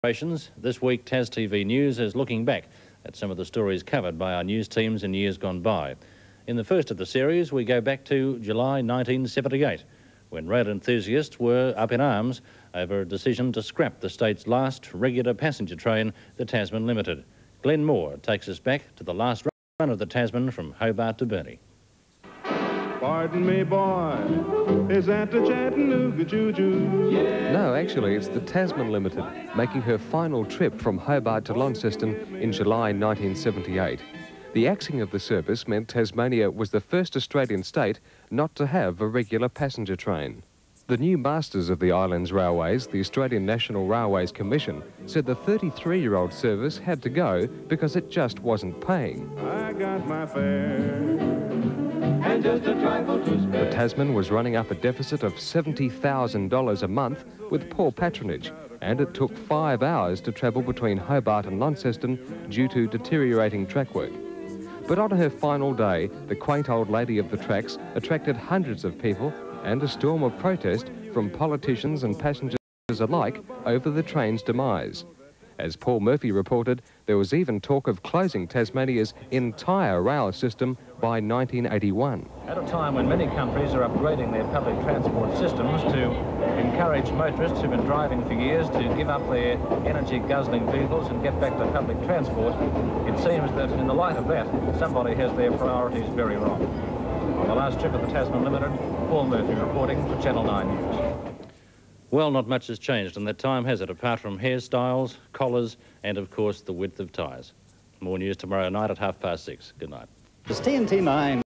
This week, Tas TV News is looking back at some of the stories covered by our news teams in years gone by. In the first of the series, we go back to July 1978, when rail enthusiasts were up in arms over a decision to scrap the state's last regular passenger train, the Tasman Limited. Glenn Moore takes us back to the last run of the Tasman from Hobart to Burnie. Pardon me, boy, is that the Chattanooga Choo-Choo? Yeah. No, actually, it's the Tasman Limited, making her final trip from Hobart to Launceston in July 1978. The axing of the service meant Tasmania was the first Australian state not to have a regular passenger train. The new masters of the island's railways, the Australian National Railways Commission, said the 33-year-old service had to go because it just wasn't paying. I got my fare. And just a trifle to spare. The Tasman was running up a deficit of $70,000 a month with poor patronage, and it took 5 hours to travel between Hobart and Launceston due to deteriorating track work. But on her final day, the quaint old lady of the tracks attracted hundreds of people and a storm of protest from politicians and passengers alike over the train's demise. As Paul Murphy reported, there was even talk of closing Tasmania's entire rail system by 1981. At a time when many countries are upgrading their public transport systems to encourage motorists who've been driving for years to give up their energy-guzzling vehicles and get back to public transport, it seems that in the light of that, somebody has their priorities very wrong. On the last trip of the Tasman Limited, Paul Murphy reporting for Channel 9 News. Well, not much has changed in that time, has it, apart from hairstyles, collars, and, of course, the width of tyres. More news tomorrow night at 6:30. Good night. Tas TNT9.